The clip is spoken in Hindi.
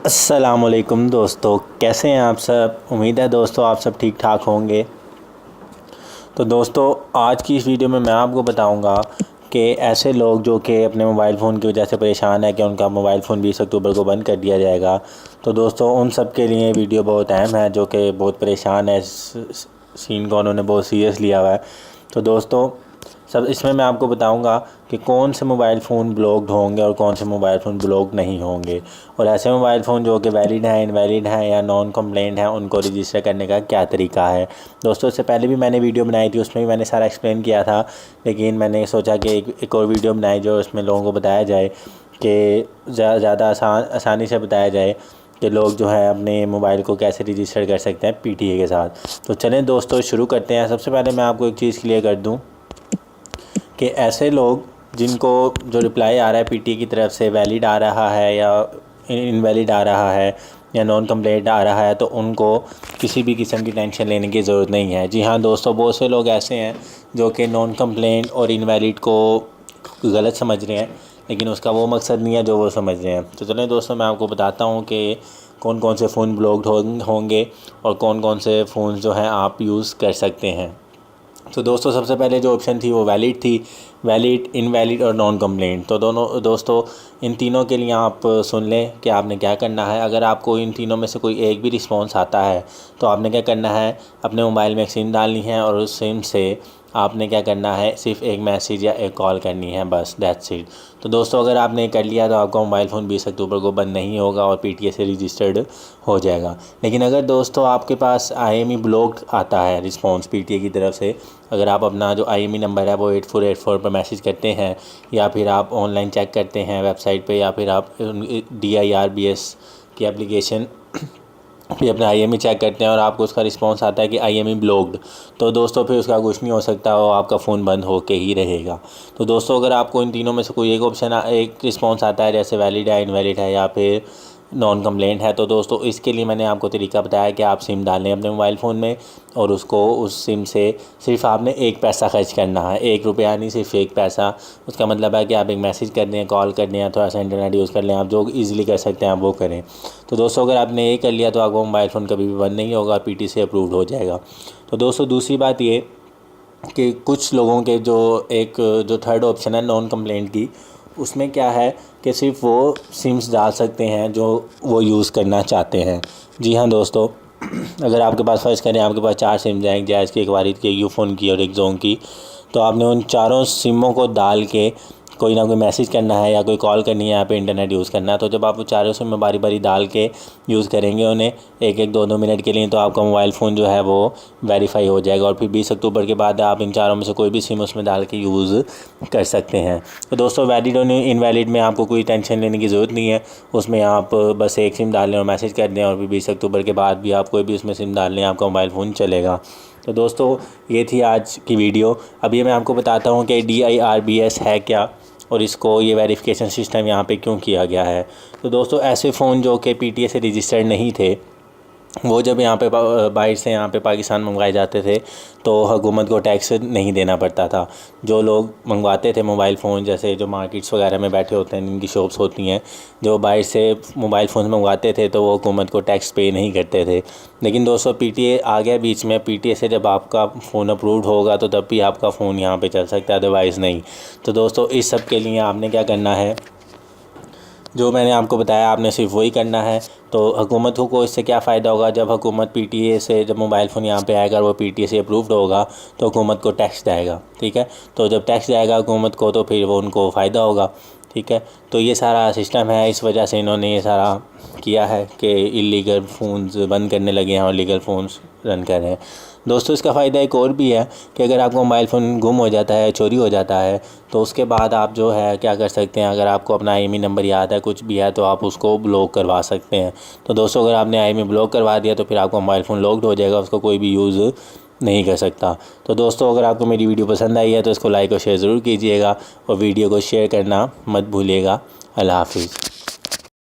अस्सलामुअलैकुम दोस्तों, कैसे हैं आप सब। उम्मीद है दोस्तों आप सब ठीक ठाक होंगे। तो दोस्तों आज की इस वीडियो में मैं आपको बताऊंगा कि ऐसे लोग जो कि अपने मोबाइल फ़ोन की वजह से परेशान है कि उनका मोबाइल फ़ोन 20 अक्टूबर को बंद कर दिया जाएगा। तो दोस्तों उन सब के लिए वीडियो बहुत अहम है, जो कि बहुत परेशान है, इस सीन को उन्होंने बहुत सीरियस लिया हुआ है। तो दोस्तों सब इसमें मैं आपको बताऊंगा कि कौन से मोबाइल फ़ोन ब्लॉक्ड होंगे और कौन से मोबाइल फ़ोन ब्लॉक नहीं होंगे, और ऐसे मोबाइल फ़ोन जो कि वैलिड हैं, इनवैलिड हैं या नॉन कंप्लेंट हैं, उनको रजिस्टर करने का क्या तरीका है। दोस्तों इससे पहले भी मैंने वीडियो बनाई थी, उसमें भी मैंने सारा एक्सप्लेन किया था, लेकिन मैंने सोचा कि एक और वीडियो बनाई जो उसमें लोगों को बताया जाए कि ज़्यादा आसानी से बताया जाए कि लोग जो है अपने मोबाइल को कैसे रजिस्टर कर सकते हैं PTA के साथ। तो चलें दोस्तों शुरू करते हैं। सबसे पहले मैं आपको एक चीज़ क्लियर कर दूं कि ऐसे लोग जिनको जो रिप्लाई आ रहा है PTA की तरफ से वैलिड आ रहा है या इनवैलिड आ रहा है या नॉन कंप्लीट आ रहा है, तो उनको किसी भी किस्म की टेंशन लेने की ज़रूरत नहीं है। जी हाँ दोस्तों, बहुत से लोग ऐसे हैं जो कि नॉन कंप्लेंट और इनवैलिड को गलत समझ रहे हैं, लेकिन उसका वो मकसद नहीं है जो वो समझ रहे हैं। तो चलें दोस्तों मैं आपको बताता हूँ कि कौन कौन से फ़ोन ब्लॉक्ड होंगे और कौन कौन से फ़ोन जो हैं आप यूज़ कर सकते हैं। तो दोस्तों सबसे पहले जो ऑप्शन थी वो वैलिड थी, वैलिड, इनवैलिड और नॉन कंप्लेंट। तो दोनों दोस्तों इन तीनों के लिए आप सुन लें कि आपने क्या करना है। अगर आपको इन तीनों में से कोई एक भी रिस्पॉन्स आता है तो आपने क्या करना है, अपने मोबाइल में एक सिम डालनी है और उस सिम से आपने क्या करना है, सिर्फ एक मैसेज या एक कॉल करनी है, बस दैट्स इट। तो दोस्तों अगर आपने कर लिया तो आपका मोबाइल फ़ोन 20 अक्टूबर को बंद नहीं होगा और PTA से रजिस्टर्ड हो जाएगा। लेकिन अगर दोस्तों आपके पास IME ब्लॉक आता है रिस्पॉन्स PTA की तरफ से, अगर आप अपना जो IME नंबर है वो 8484 पर मैसेज करते हैं या फिर आप ऑनलाइन चेक करते हैं वेबसाइट पे, या फिर आप DIRBS की एप्लीकेशन फिर अपना IME चेक करते हैं और आपको उसका रिस्पांस आता है कि IME ब्लॉक्ड, तो दोस्तों फिर उसका कुछ नहीं हो सकता, वो आपका फ़ोन बंद होके ही रहेगा। तो दोस्तों अगर आपको इन तीनों में से कोई एक रिस्पांस आता है, जैसे वैलिड है, इनवैलिड है या फिर नॉन कंप्लेंट है, तो दोस्तों इसके लिए मैंने आपको तरीका बताया कि आप सिम डाल लें अपने मोबाइल फ़ोन में और उसको उस सिम से सिर्फ आपने 1 पैसा खर्च करना है, 1 रुपया नहीं, सिर्फ 1 पैसा। उसका मतलब है कि आप एक मैसेज कर दें, कॉल कर दें या थोड़ा सा इंटरनेट यूज़ कर लें, आप जो ईज़िली कर सकते हैं आप वो करें। तो दोस्तों अगर आपने ये कर लिया तो आपका मोबाइल फ़ोन कभी भी बंद नहीं होगा, PTA से अप्रूव्ड हो जाएगा। तो दोस्तों दूसरी बात ये कि कुछ लोगों के जो थर्ड ऑप्शन है नॉन कंप्लेंट की, उसमें क्या है कि सिर्फ वो सिम्स डाल सकते हैं जो वो यूज़ करना चाहते हैं। जी हाँ दोस्तों, अगर आपके पास फ़र्ज़ करें आपके पास 4 सिम्स हैं, एक जायज़ की, एक वारिद की, एक यूफ़ोन की और एक जोन की, तो आपने उन चारों सिमों को डाल के कोई ना कोई मैसेज करना है या कोई कॉल करनी है, यहाँ पे इंटरनेट यूज़ करना है। तो जब आप वो चारों सिम में बारी बारी डाल के यूज़ करेंगे उन्हें 1-1, 2-2 मिनट के लिए, तो आपका मोबाइल फ़ोन जो है वो वेरीफाई हो जाएगा और फिर 20 अक्टूबर के बाद आप इन चारों में से कोई भी सिम उसमें डाल के यूज़ कर सकते हैं। तो दोस्तों वैलिड और इनवैलिड में आपको कोई टेंशन लेने की ज़रूरत नहीं है, उसमें आप बस एक सिम डाल लें और मैसेज कर दें और फिर 20 अक्टूबर के बाद भी आप कोई भी उसमें सिम डाल लें, आपका मोबाइल फ़ोन चलेगा। तो दोस्तों ये थी आज की वीडियो। अभी मैं आपको बताता हूँ कि DIRBS है क्या और इसको ये वेरिफिकेशन सिस्टम यहाँ पे क्यों किया गया है। तो दोस्तों ऐसे फ़ोन जो कि PTA से रजिस्टर्ड नहीं थे, वो जब यहाँ पे बाहर से यहाँ पे पाकिस्तान मंगवाए जाते थे तो हुकूमत को टैक्स नहीं देना पड़ता था। जो लोग मंगवाते थे मोबाइल फ़ोन, जैसे जो मार्केट्स वगैरह में बैठे होते हैं, जिनकी शॉप्स होती हैं, जो बाहर से मोबाइल फ़ोन मंगवाते थे तो वो हुकूमत को टैक्स पे नहीं करते थे। लेकिन दोस्तों PTA आ गया बीच में, PTA से जब आपका फ़ोन अप्रूव्ड होगा तो तब भी आपका फ़ोन यहाँ पर चल सकता है, अदरवाइज़ नहीं। तो दोस्तों इस सब के लिए आपने क्या करना है, जो मैंने आपको बताया आपने सिर्फ वही करना है। तो हुकूमत को इससे क्या फ़ायदा होगा, जब हुकूमत PTA से जब मोबाइल फ़ोन यहाँ पे आएगा और वो PTA से अप्रूव्ड होगा तो हुकूमत को टैक्स जाएगा, ठीक है। तो जब टैक्स जाएगा हुकूमत को तो फिर वो उनको फ़ायदा होगा, ठीक है। तो ये सारा सिस्टम है, इस वजह से इन्होंने ये सारा किया है कि इलीगल फ़ोन्स बंद करने लगे हैं और लीगल फ़ोन्स रन कर रहे हैं। दोस्तों इसका फ़ायदा एक और भी है कि अगर आपका मोबाइल फ़ोन गुम हो जाता है, चोरी हो जाता है, तो उसके बाद आप जो है क्या कर सकते हैं, अगर आपको अपना IME नंबर याद है, कुछ भी है, तो आप उसको ब्लॉक करवा सकते हैं। तो दोस्तों अगर आपने IME ब्लॉक करवा दिया तो फिर आपका मोबाइल फ़ोन लॉक्ड हो जाएगा, उसको कोई भी यूज़ नहीं कर सकता। तो दोस्तों अगर आपको मेरी वीडियो पसंद आई है तो इसको लाइक और शेयर ज़रूर कीजिएगा और वीडियो को शेयर करना मत भूलिएगा। अल्लाह हाफ़िज़।